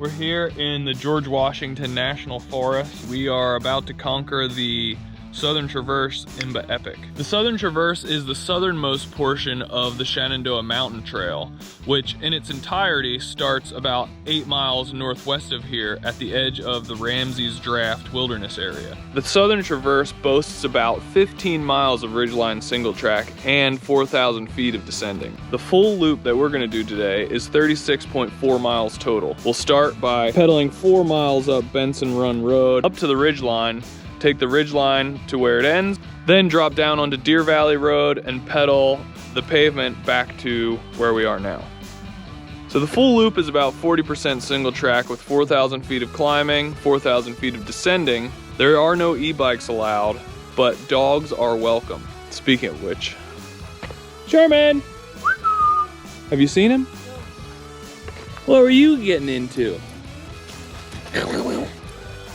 We're here in the George Washington National Forest. We are about to conquer the Southern Traverse IMBA Epic. The Southern Traverse is the southernmost portion of the Shenandoah Mountain Trail, which in its entirety starts about 8 miles northwest of here at the edge of the Ramsey's Draft Wilderness area. The Southern Traverse boasts about 15 miles of ridgeline single track and 4,000 feet of descending. The full loop that we're gonna do today is 36.4 miles total. We'll start by pedaling 4 miles up Benson Run Rd up to the ridgeline, take the ridgeline to where it ends, then drop down onto Deerfield Valley Rd and pedal the pavement back to where we are now. So the full loop is about 40% single track with 4,000 feet of climbing, 4,000 feet of descending. There are no e-bikes allowed, but dogs are welcome. Speaking of which, Sherman! Have you seen him? What were you getting into?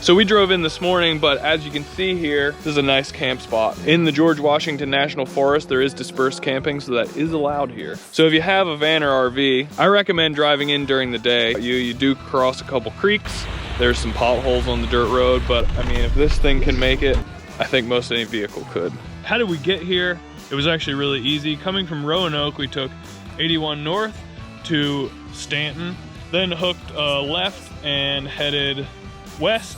So we drove in this morning, but as you can see here, this is a nice camp spot. In the George Washington National Forest, there is dispersed camping, so that is allowed here. So if you have a van or RV, I recommend driving in during the day. You do cross a couple creeks. There's some potholes on the dirt road, but I mean, if this thing can make it, I think most any vehicle could. How did we get here? It was actually really easy. Coming from Roanoke, we took 81 north to Staunton, then hooked left and headed west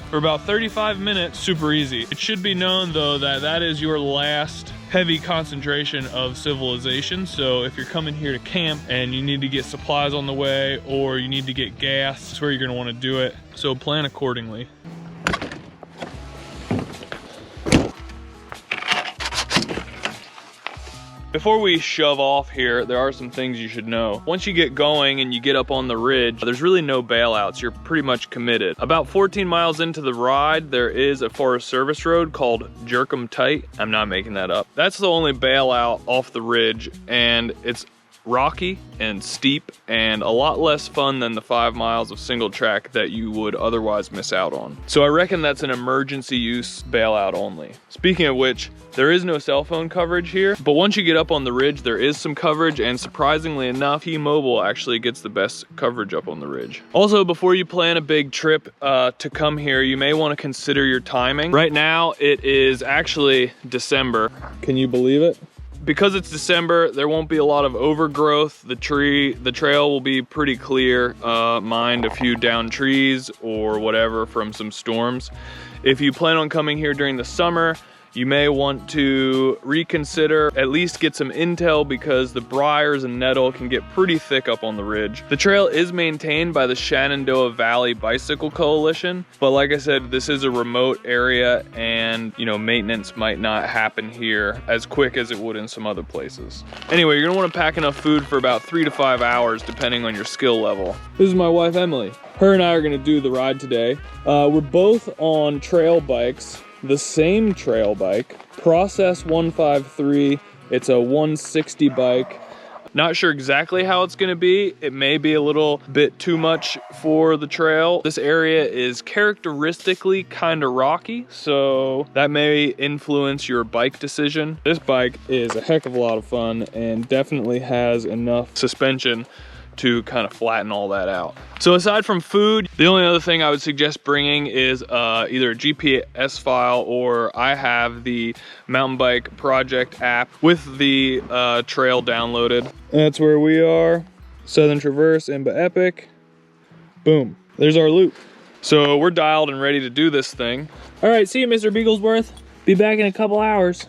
for about 35 minutes, super easy. It should be known though that that is your last heavy concentration of civilization. So if you're coming here to camp and you need to get supplies on the way or you need to get gas, that's where you're gonna wanna do it. So plan accordingly. Before we shove off here, there are some things you should know. Once you get going and you get up on the ridge, there's really no bailouts. You're pretty much committed. About 14 miles into the ride, there is a Forest Service road called Jerk'em Tight. I'm not making that up. That's the only bailout off the ridge, and it's rocky and steep and a lot less fun than the 5 miles of single track that you would otherwise miss out on. So I reckon that's an emergency use bailout only. Speaking of which, there is no cell phone coverage here, but once you get up on the ridge, there is some coverage, and surprisingly enough, T-Mobile actually gets the best coverage up on the ridge. Also, before you plan a big trip to come here, you may want to consider your timing. Right now, it is actually December. Can you believe it? Because it's December, there won't be a lot of overgrowth. The trail will be pretty clear, mind a few downed trees or whatever from some storms. If you plan on coming here during the summer, you may want to reconsider, at least get some intel, because the briars and nettle can get pretty thick up on the ridge. The trail is maintained by the Shenandoah Valley Bicycle Coalition, but like I said, this is a remote area and maintenance might not happen here as quick as it would in some other places. Anyway, you're gonna wanna pack enough food for about 3 to 5 hours depending on your skill level. This is my wife, Emily. Her and I are gonna do the ride today. We're both on trail bikes. The same trail bike, Process 153. It's a 160 bike. Not sure exactly how it's gonna be. It may be a little bit too much for the trail. This area is characteristically kind of rocky, so that may influence your bike decision. This bike is a heck of a lot of fun and definitely has enough suspension to kind of flatten all that out. So aside from food, the only other thing I would suggest bringing is either a GPS file, or I have the Mountain Bike Project app with the trail downloaded. That's where we are, Southern Traverse, IMBA Epic. Boom, there's our loop. So we're dialed and ready to do this thing. All right, see you, Mr. Beaglesworth. Be back in a couple hours.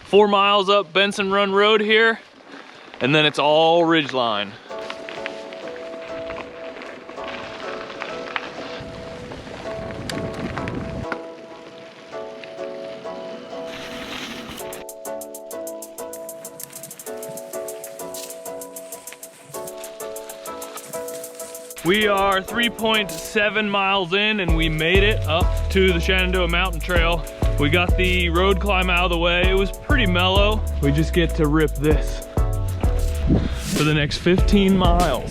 4 miles up Benson Run Rd here, and then it's all ridgeline. We are 3.7 miles in and we made it up to the Shenandoah Mountain Trail. We got the road climb out of the way. It was pretty mellow. We just get to rip this for the next 15 miles.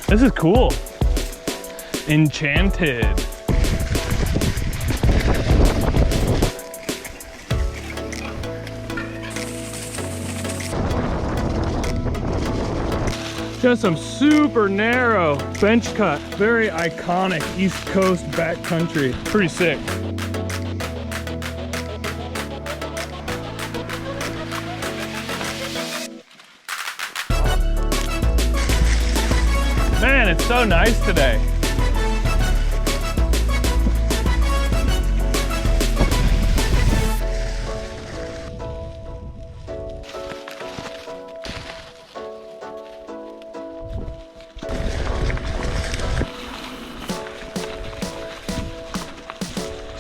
This is cool. Enchanted. Got some super narrow bench cut, very iconic East Coast backcountry. Pretty sick. Man, it's so nice today.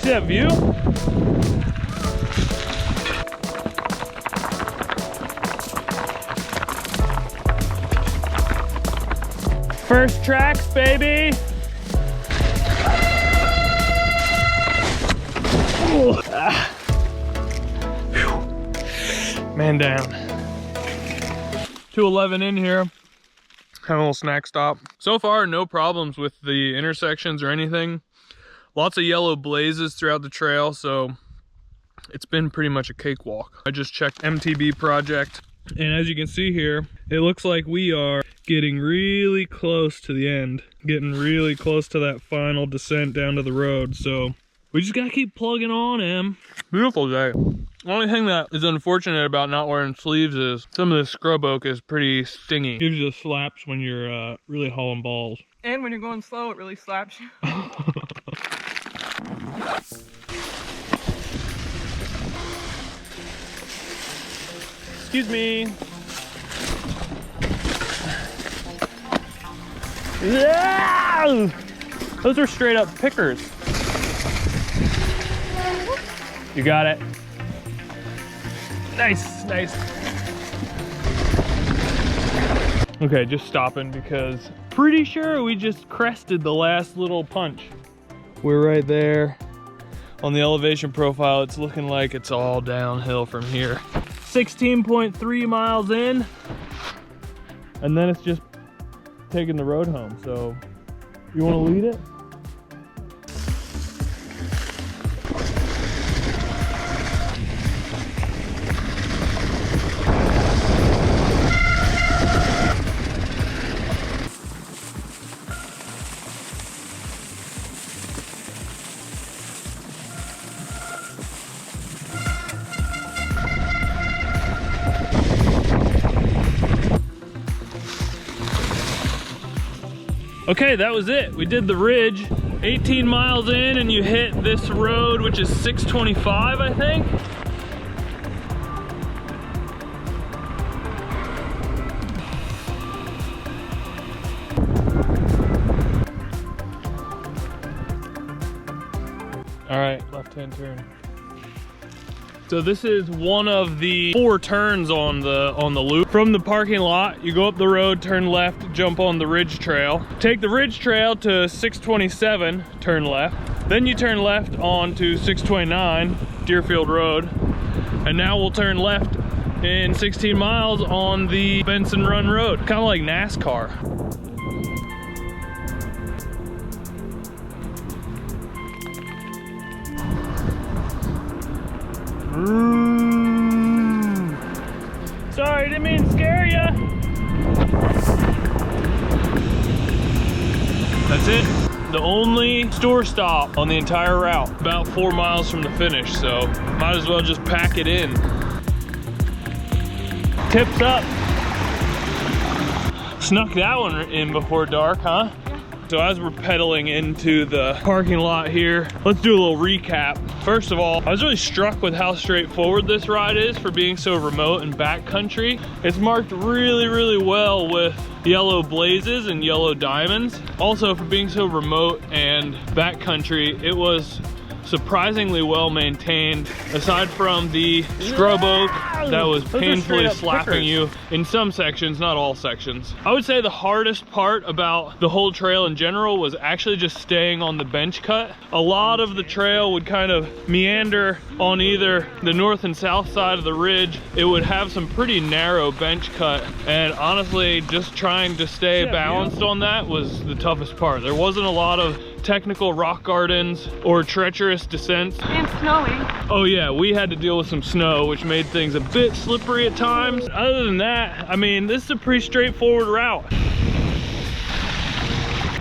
See that view? First tracks, baby. Man down. 211 in here. Have a little snack stop. So far, no problems with the intersections or anything. Lots of yellow blazes throughout the trail, so it's been pretty much a cakewalk. I just checked MTB project, and as you can see here, it looks like we are getting really close to the end, getting really close to that final descent down to the road. So we just gotta keep plugging on, Em. Beautiful day. The only thing that is unfortunate about not wearing sleeves is some of the scrub oak is pretty stingy. Gives you the slaps when you're really hauling balls. And when you're going slow, it really slaps you. Excuse me. Yeah! Those are straight up pickers. You got it. Nice, nice. Okay, just stopping because pretty sure we just crested the last little punch. We're right there on the elevation profile. It's looking like it's all downhill from here. 16.3 miles in, and then it's just taking the road home. So you want to lead it? Okay, that was it. We did the ridge. 18 miles in and you hit this road, which is 625, I think. All right, left-hand turn. So this is one of the 4 turns on the loop. From the parking lot, you go up the road, turn left, jump on the ridge trail. Take the ridge trail to 627, turn left. Then you turn left onto 629, Deerfield Road. And now we'll turn left in 16 miles on the Benson Run Road. Kind of like NASCAR. Sorry, didn't mean to scare ya. That's it. The only store stop on the entire route. About 4 miles from the finish, so might as well just pack it in. Tips up. Snuck that one in before dark, huh? So as we're pedaling into the parking lot here, let's do a little recap. First of all, I was really struck with how straightforward this ride is for being so remote and backcountry. It's marked really, really well with yellow blazes and yellow diamonds. Also, for being so remote and backcountry, it was surprisingly well maintained, aside from the scrub oak that was painfully slapping you in some sections, not all sections. I would say the hardest part about the whole trail in general was actually just staying on the bench cut. A lot of the trail would kind of meander on either the north and south side of the ridge. It would have some pretty narrow bench cut, and honestly, just trying to stay balanced on that was the toughest part. There wasn't a lot of technical rock gardens or treacherous descents. And snowy. Oh yeah, we had to deal with some snow, which made things a bit slippery at times. Other than that, I mean, this is a pretty straightforward route.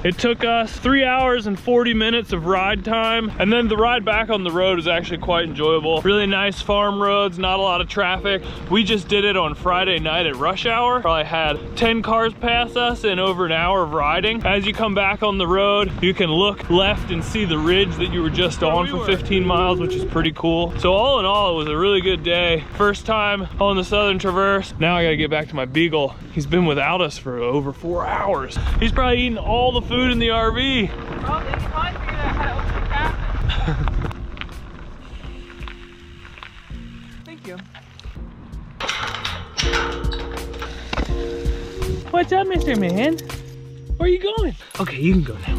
It took us 3 hours and 40 minutes of ride time. And then the ride back on the road is actually quite enjoyable. Really nice farm roads, not a lot of traffic. We just did it on Friday night at rush hour. Probably had 10 cars pass us in over an hour of riding. As you come back on the road, you can look left and see the ridge that you were just on for 15 miles, which is pretty cool. So all in all, it was a really good day. First time on the Southern Traverse. Now I gotta get back to my Beagle. He's been without us for over 4 hours. He's probably eating all the food in the RV. Oh, they can probably figure out how to open the cabinet. Thank you. What's up, Mr. Man? Where are you going? Okay, you can go now.